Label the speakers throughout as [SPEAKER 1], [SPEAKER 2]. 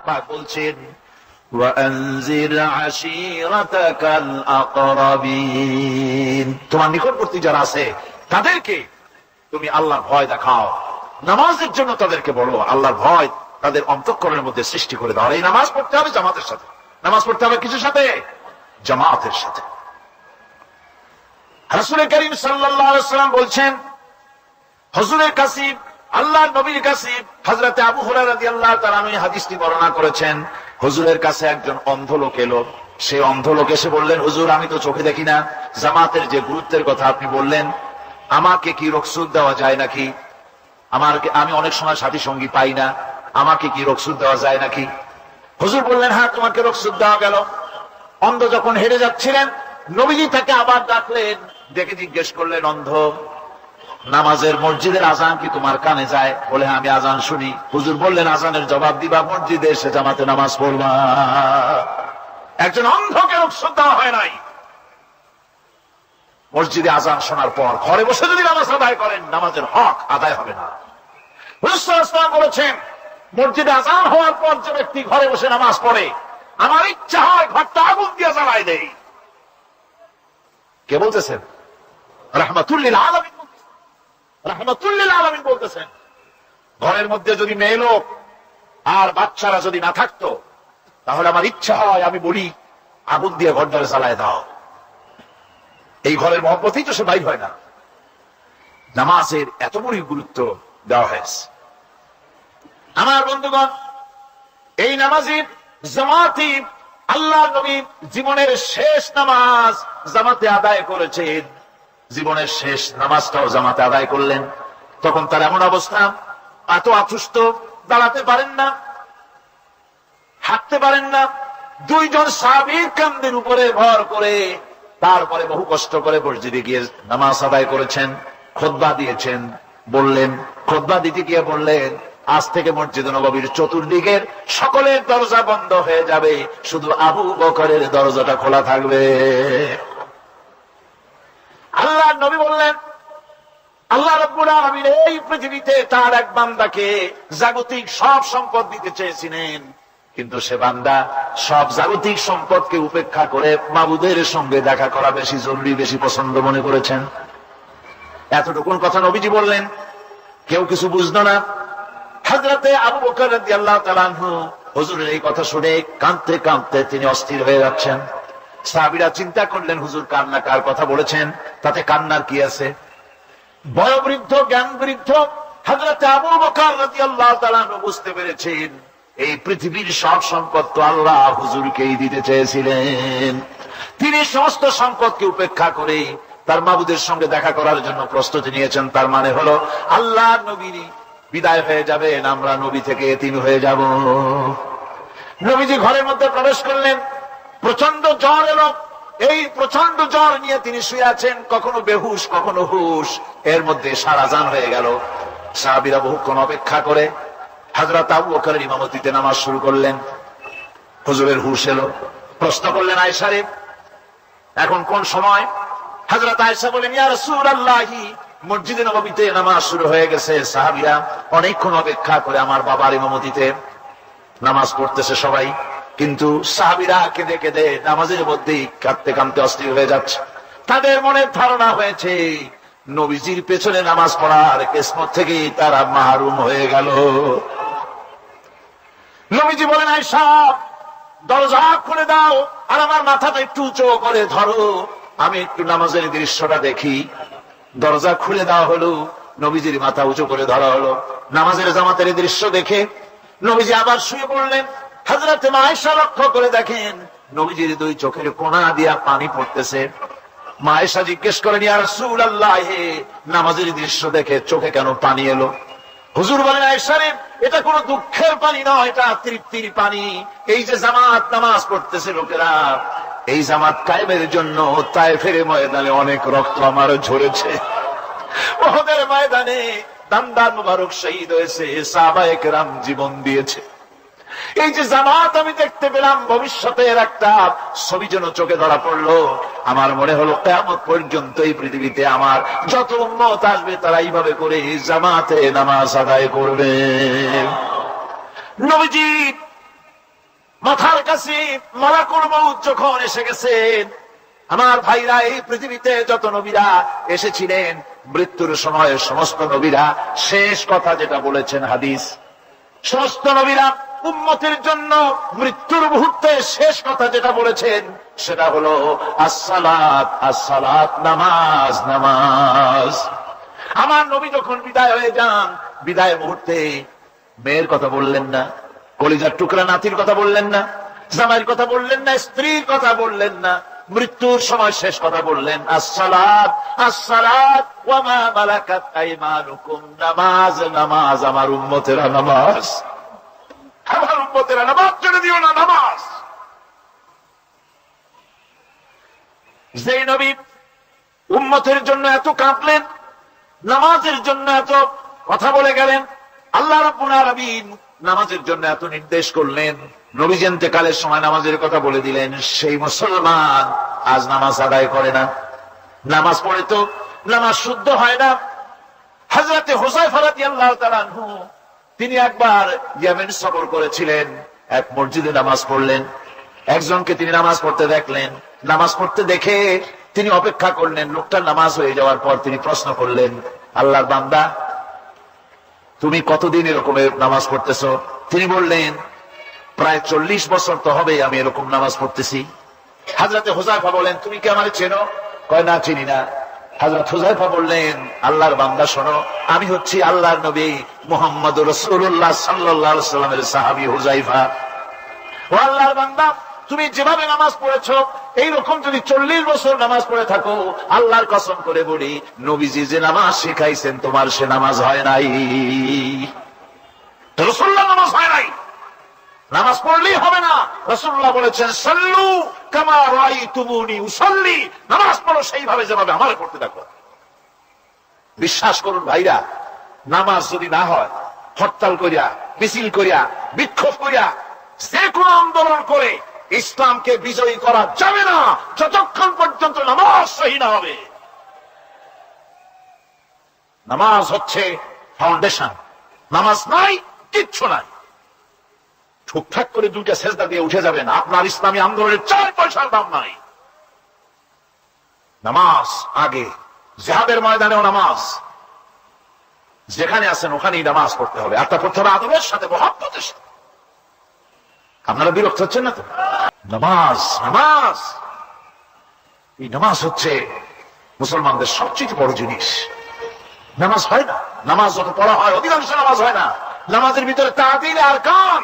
[SPEAKER 1] পাক বলছেন ওয়ানজির আশীরাতাকাল আকরাবিন, তোমার নিকটবর্তী যারা আছে তাদেরকে তুমি আল্লাহর ভয় দেখাও, নামাজের জন্য তাদেরকে বলো, আল্লাহর ভয় তাদের অন্তঃকরণের মধ্যে সৃষ্টি করে দাও। এই নামাজ পড়তে হবে জামাতের সাথে, নামাজ পড়তে হবে কিছুর সাথে, জামাতের সাথে। রাসূল করিম সাল্লাল্লাহু আলাইহি ওয়াসাল্লাম বলছেন, হুজুরের কাছে আল্লাহর নবীর কাছে হযরত আবু হুরায়রা রাদিয়াল্লাহু তাআলা আনহু হাদিসটি বর্ণনা করেছেন, হুজুরের কাছে একজন অন্ধ লোক এলো। সে অন্ধ লোক এসে বললেন, হুজুর আমি তো চোখে দেখি না, জামাতের যে গুরুত্বের কথা আপনি বললেন, আমাকে কি রুখসত দেওয়া যায় নাকি? আমি অনেক সময় সাথী সঙ্গী পাই না, আমাকে কি রুখসত দেওয়া যায় নাকি? হুজুর বললেন, হ্যাঁ তোমাকে রুখসত দেওয়া গেল। অন্ধ যখন হেরে যাচ্ছিলেন, নবীজি তাকে আবার ডাকলেন, ডেকে জিজ্ঞেস করলেন, অন্ধ নামাজের মসজিদের আজান কি তোমার কানে যায়? বলে আমি আজান শুনি। হুজুর বললেন, আজানের জবাব দিবা, মসজিদে এসে জামাতে নামাজ পড়বা। একজন অন্ধকে রুখসত দেওয়া হয় নাই। মসজিদে আজান শোনার পর ঘরে বসে যদি নামাজ আদায় করেন, নামাজের হক আদায় হবে না। হুজুর সাল্লাল্লাহু আলাইহি ওয়াসাল্লাম বলেছেন, মসজিদে আজান হওয়ার পর যে ব্যক্তি ঘরে বসে নামাজ পড়ে, আমার ইচ্ছা হয় ঘরটা আগুন দিয়ে জ্বালায় দেই। কে বলতেছেন? রাহমাতুল লিল আলামিন। রাহমাতুল লিল আলামিন বলতেছেন, ঘরের মধ্যে যদি মেয়ে লোক আর বাচ্চারা যদি না থাকতো, তাহলে আমার ইচ্ছা হয় আমি বলি আগুন দিয়ে ঘরটারে জ্বালায় দাও। এই ঘরের মহব্বতেই তো সে বাইর হয় না। নামাজের এত বড় গুরুত্ব দেওয়া হয়েছে। আমার বন্ধুগণ, এই নামাজের জামাতি আল্লাহ নবী জীবনের শেষ নামাজ জামাতে আদায় করেছেন। জীবনের শেষ নামাজটাও জামাতে আদায় করলেন। তখন তার এমন অবস্থা, এত অসুস্থ, দাঁড়াতে পারেন না, হাঁটতে পারেন না। দুইজন সাহাবীর কাঁধের উপরে ভর করে তারপরে বহু কষ্ট করে মসজিদে গিয়ে নামাজ আদায় করেছেন। খুতবা দিয়েছেন, বললেন, খুতবা দিতে গিয়ে বললেন, আজ থেকে মসজিদ নববীর চতুর্দিকের সকলের দরজা বন্ধ হয়ে যাবে, শুধু আবু বকরের দরজাটা খোলা থাকবে। আল্লাহ নবী বললেন, আল্লাহ রাব্বুল আলামিন এই পৃথিবীতে তার এক বান্দাকে জাগতিক সব সম্পদ দিতে চেয়েছিলেন, কিন্তু সে বান্দা সব জাগতিক সম্পদকে উপেক্ষা করে মাবুদের সঙ্গে দেখা করা বেশি জরুরি, বেশি পছন্দ মনে করেছেন। এতটুকুন কথা নবীজি বললেন, কেউ কিছু বুঝলো না। হযরতে আবু বকর রাদিয়াল্লাহু তাআলা আনহু হুজুরের এই কথা শুনে কাঁদতে কাঁদতে তিনি অস্থির হয়ে যাচ্ছেন। সাহাবীরা চিন্তা করলেন, হুজুর কান্না কার কথা বলেছেন, তাতে কান্নার কি আছে? বয়োবৃদ্ধ, জ্ঞান বৃদ্ধ হযরতে আবু বকর রাদিয়াল্লাহু তাআলা আনহু বুঝতে পেরেছেন, এই পৃথিবীর সব সম্পদ তো আল্লাহ হুজুরকেই দিতে চেয়েছিলেন। তিনি সমস্ত সম্পদকে উপেক্ষা করে তার মাবুদের সঙ্গে দেখা করার জন্য প্রস্তুতি নিয়েছেন। তার মানে হলো আল্লাহ নবী বিদায় হয়ে যাবেন, আমরা নবী থেকে এতিম হয়ে যাব। নবীজি ঘরের মধ্যে প্রবেশ করলেন, প্রচন্ড জ্বর এলো। এই প্রচন্ড জ্বর নিয়ে তিনি শুয়ে আছেন, কখনো বেহুশ কখনো হুশ। এর মধ্যে সারাজান হয়ে গেল। সাহাবীরা বহুক্ষণ অপেক্ষা করে হযরত আবু বকরের ইমামতিতে নামাজ শুরু করলেন। হুজুরের হুশ এলো, প্রশ্ন করলেন, আয়েশা রে, এখন কোন সময়? হযরত আয়েশা বলেন, ইয়া রাসূলুল্লাহ, মসজিদে নববীতে নামাজ শুরু হয়ে গেছে। সাহাবীরা অনেকক্ষণ অপেক্ষা করে আমার বাবার ইমামতিতে নামাজ পড়তেছে সবাই, কিন্তু সাহাবীরা কেঁদে কেঁদে নামাজের মধ্যেই কাঁদতে কাঁদতে অস্থির হয়ে যাচ্ছে। তাদের মনে ধারণা হয়েছে নবীজির পেছনে নামাজ পড়ার কিসমত থেকে তারা মাহরুম হয়ে গেল। নবীজি বলেন, আয়েশা দরজা খুলে দাও, আর আমার মাথাটা একটু উঁচু করে ধরো, আমি একটু নামাজের দৃশ্যটা দেখি। দরজা খুলে দেওয়া হলো, নবীজির মাথা উঁচু করে ধরা হলো। নামাজের জামাতের দৃশ্য দেখে নবীজি আবার শুয়ে পড়লেন। হযরত আয়েশা লক্ষ্য করে দেখেন, নবীজির দুই চোখের কোণা দিয়া পানি পড়তেছে। মা আয়েশা জিজ্ঞেস করেন, ইয়া রাসূলুল্লাহ, নামাজের দৃশ্য দেখে চোখে কেন পানি এলো? হুজুর বলেন, আয়েশা রে, এটা কোনো দুঃখের পানি নয়, এটা তৃপ্তির পানি। এই যে জামাত নামাজ পড়তেছে লোকেরা, এই জামাত কায়েমের জন্য তায়েফের ময়দানে অনেক রক্ত আমার ঝরেছে। উহুদের ময়দানে দান্দার মুবারক শহীদ হয়েছে, সাহাবায়ে কেরাম জীবন দিয়েছে। এই যে জামাত আমি দেখতে পেলাম, ভবিষ্যতের একটা ছবি যেন চোখে ধরা পড়লো। আমার মনে হলো কিয়ামত পর্যন্ত এই পৃথিবীতে আমার যত উম্মত আসবে তারা এইভাবে করে জামাতে নামাজ আদায় করবে। নবীজি কাছাকাছি মালাকুল মউত যখন এসে গেছেন, আমার ভাইরা, এই পৃথিবীতে যত নবীরা এসেছিলেন মৃত্যুর সময় সমস্ত নবীরা শেষ কথা যেটা বলেছেন, হাদিস, সমস্ত নবীরা উম্মতের জন্য মৃত্যুর মুহূর্তে শেষ কথা যেটা বলেছেন সেটা হলো আসসালাত, আসসালাত, নামাজ, নামাজ। আমার নবী যখন বিদায় হয়ে যান, বিদায় মুহূর্তে মেয়ের কথা বললেন না, কলিজার টুকরা নাতির কথা বললেন না, জামাইয়ের কথা বললেন না, স্ত্রীর কথা বললেন না, মৃত্যুর সময় শেষ কথা বললেন আসসালাত, আসসালাত ওয়া মা মালাকাত আইমানুকুম, নামাজ, নামাজ, আমার উম্মতেরা নামাজ, আমার উম্মতেরা নামাজ ছেড়ে দিও না, নামাজ। যেই নবী উম্মতের জন্য এত কাঁদলেন, নামাজের জন্য এত কথা বলে গেলেন, আল্লাহ রাব্বুল আলামিন নামাজের জন্য এত নির্দেশ করলেন, নবীজি ইন্তেকালের সময় নামাজের কথা বলে দিলেন, সেই মুসলমান আজ নামাজ আদায় করে না, নামাজ পড়ে তো নামাজ শুদ্ধ হয় না। হযরতে হুযায়ফা রাদিয়াল্লাহু তাআলা আনহু তিনি একবার ইয়েমেন সফর করেছিলেন, এক মসজিদে নামাজ পড়লেন, একজনকে তিনি নামাজ পড়তে দেখলেন, নামাজ পড়তে দেখে তিনি অপেক্ষা করলেন, লোকটার নামাজ হয়ে যাওয়ার পর তিনি প্রশ্ন করলেন, আল্লাহর বান্দা, তুমি কতদিন এরকমের নামাজ পড়তেছো? তিনি বললেন, প্রায় 40 বছর তো হবে আমি এরকম নামাজ পড়তেছি। হযরতে হুযায়ফা বলেন, তুমি কি আমারে চেনো? কয়, না, চিনি না। হযরত হুযায়ফা বললেন, আল্লাহর বান্দা শোনো, আমি হচ্ছি আল্লাহর নবী মুহাম্মদুর রাসূলুল্লাহ সাল্লাল্লাহু আলাইহি ওয়াসাল্লামের সাহাবী হুযায়ফা। ও আল্লাহর বান্দা, তুমি যেভাবে নামাজ পড়েছো এইরকম যদি 40 বছর নামাজ পড়ে থাকো, আল্লাহর কসম করে বলি, নবীজি যে নামাজ শিখাইছেন তোমার সে নামাজ হয় নাই, রাসূলুল্লাহ নামাজ হয় নাই, নামাজ পড়লেই হবে না। রাসূলুল্লাহ বলেছেন, সাল্লু কামা রাআইতুমুনি উসাল্লি, নামাজ পড়ো সেইভাবে যেভাবে আমারে পড়তে দেখো। বিশ্বাস করুন ভাইরা, নামাজ যদি না হয়, হরতাল করিয়া, মিছিল করিয়া, বিক্ষোভ করিয়া, যে কোনো আন্দোলন করে ইসলামকে বিজয়ী করা যাবে না যতক্ষণ পর্যন্ত নামাজ সহি না হবে। নামাজ হচ্ছে ফাউন্ডেশন, নামাজ নাই কিচ্ছু নাই। ঠুকঠাক করে দুইটা সেজদা দিয়ে উঠে যাবেন, আপনার ইসলামী আন্দোলনের 4 পয়সার দাম নাই। নামাজ আগে, জিহাদের ময়দানেও নামাজ, যেখানে আছেন ওখানেই নামাজ পড়তে হবে, আর তা পড়তে হবে আদবের সাথে, মহব্বতের সাথে। আপনারা বিরক্ত হচ্ছেন না তো? নামাজ, নামাজ, এই নামাজ হচ্ছে মুসলমানদের সবচেয়ে বড় জিনিস। নামাজ হয় না, নামাজ যত পড়া হয় অধিকাংশ নামাজ হয় না। নামাজের ভিতরে তাদিল আর কান,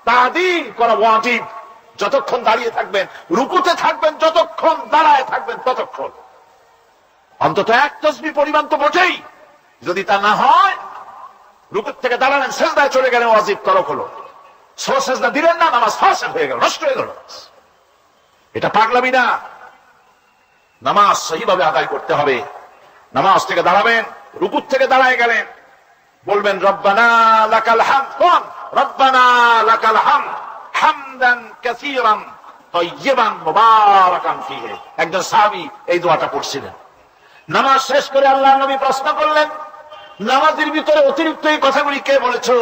[SPEAKER 1] তাদিল করা ওয়াজিব। যতক্ষণ দাঁড়িয়ে থাকবেন, রুকুতে থাকবেন, যতক্ষণ দাঁড়ায় থাকবেন ততক্ষণ অন্তত এক তাসবিহ পরিমাণ তো বটেই। যদি তা না হয়, রুকুত থেকে দাঁড়ালেন, সেজদায় চলে গেলেন, ওয়াজিব তরক হলো। সেজদা দিলেন না, নামাজ ফাসিদ হয়ে গেল, নষ্ট হয়ে গেল। এটা পাগলামি না, নামাজ সহিভাবে আদায় করতে হবে। নামাজ থেকে দাঁড়াবেন, রুকুত থেকে দাঁড়ায় গেলেন, বলবেন রব্বানা লাকাল হামদ, কোন রব্বানা লাকাল হামদ হামদান কাসীরান তাইয়্যিবান মুবারাকান ফীহি। একজন সাহাবী এই দোয়াটা পড়ছিলেন। নামাজ শেষ করে আল্লাহর নবী প্রশ্ন করলেন, নামাজের ভিতরে অতিরিক্ত এই কথাগুলি কে বলেছো?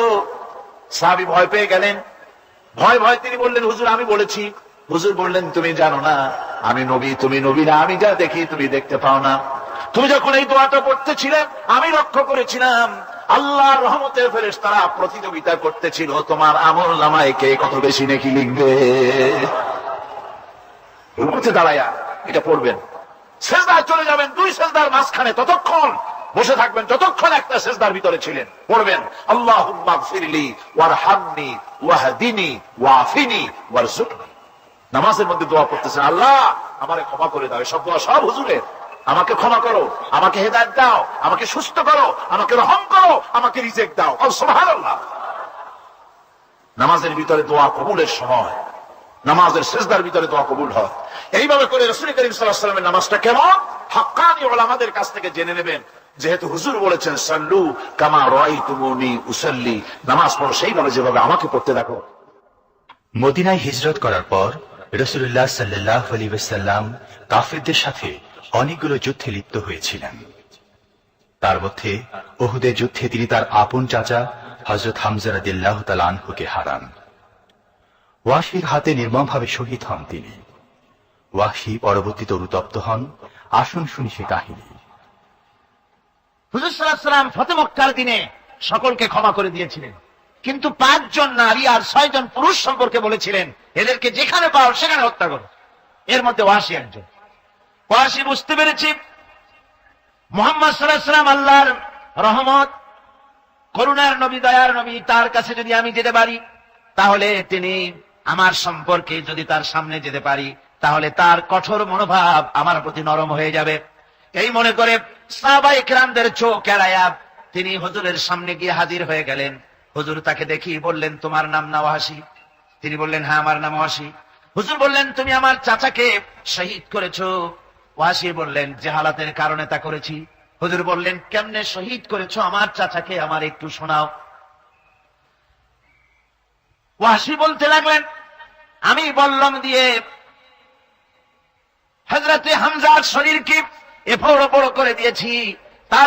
[SPEAKER 1] সাহাবী ভয় পেয়ে গেলেন। ভয় ভয় তিনি বললেন, হুজুর আমি বলেছি। হুজুর বললেন, তুমি জানো না আমি নবী, তুমি নবী না, আমি যা দেখি তুমি দেখতে পাও না। তুমি যখন এই দোয়াটা পড়তেছিলেন আমি লক্ষ্য করেছিলাম আল্লাহর রহমতের ফেরেশতারা প্রতিযোগিতা করতেছিল তোমার আমল নামায় কে কত বেশি নেকি লিখবে। রুকুতে দাঁড়ায়া এটা পড়বেন, সেজদায় চলে যাবেন, 2 সেজদার মাঝখানে ততক্ষণ বসে থাকবেন যতক্ষণ একটা সেজদার ভিতরে ছিলেন। পড়বেন আল্লাহুম্মা গফিরলি ওয়ারহামনি ওয়াহদিনি ওয়াফিনি ওয়ারযুকনি। নামাজের মধ্যে দোয়া করতেছেন, আল্লাহ আমারে ক্ষমা করে দাও। এসব দোয়া সব হুজুরের। আমাকে ক্ষমা করো, আমাকে হেদায়েত দাও, আমাকে সুস্থ করো, আমাকে রহম করো, আমাকে রিজিক দাও। সুবহানাল্লাহ। নামাজের ভিতরে দোয়া কবুলের সময়, নামাজের সেজদার ভিতরে দোয়া কবুল হয়। এইভাবে করে রাসূল করিম সাল্লাল্লাহু আলাইহি ওয়াসাল্লামের নামাজটা কেমন হাক্কানি উলামাদের কাছ থেকে জেনে নেবেন। যেহেতু হুজুর বলেছেন সাল্লু কামা রাআইতুমুনি উসাল্লি, নামাজ পড়ো সেইভাবে যেভাবে আমাকে পড়তে দেখো।
[SPEAKER 2] মদিনায় হিজরত করার পর রাসূলুল্লাহ সাল্লাল্লাহু আলাইহি ওয়াসাল্লাম কাফিরদের সাথে অনেকগুলো যুদ্ধে লিপ্ত হয়েছিলেন। তার মধ্যে উহুদের যুদ্ধে তিনি তার আপন চাচা হযরত হামজা রাদিয়াল্লাহু তাআলা আনহুকে হারান। ওয়াহশীর হাতে নির্মমভাবে শহীদ হন তিনি। ওয়াহশী পরবর্তীতে অনুতপ্ত হন। আসুন শুনি সে কাহিনী।
[SPEAKER 1] হুজুর সাল্লাল্লাহু আলাইহি ওয়াসাল্লাম ফতে মক্কার দিনে সকলকে ক্ষমা করে দিয়েছিলেন, কিন্তু 5 জন নারী আর 6 জন পুরুষ সম্পর্কে বলেছিলেন এদেরকে যেখানে পাও সেখানে হত্যা করো। এর মধ্যে ওয়াহশী একজন। ওয়াহশী বুঝতে পেরেছি মুহাম্মদ সাল্লাল্লাহু আলাইহি ওয়াসাল্লাম আল্লাহর রহমত, করুণার নবী, দয়ার নবী, তার কাছে যদি আমি যেতে পারি তাহলে তিনি আমার সম্পর্কে যদি তার সামনে যেতে পারি তাহলে তার কঠোর মনোভাব আমার প্রতি নরম হয়ে যাবে। এই মনে করে সাহাবায়ে কেরামদের চোখ এড়ায়া তিনি হুজুরের সামনে গিয়ে হাজির হয়ে গেলেন। হুজুর তাকে দেখি বললেন, তোমার নাম না ওয়াহশী? তিনি বললেন, হ্যাঁ আমার নাম ওয়াহশী। হুজুর বললেন, তুমি আমার চাচাকে শহীদ করেছো? ওয়াহশী বললেন, জাহালাতের কারণে তা করেছি। হুজুর বললেন, কেমনে শহীদ করেছো আমার চাচাকে, আমার একটু শোনাও। ওয়াহশী বলতে লাগলেন, আমি বল্লম দিয়ে হযরতে হামজার শরীরকে এফড় ওপড় করে দিয়েছি,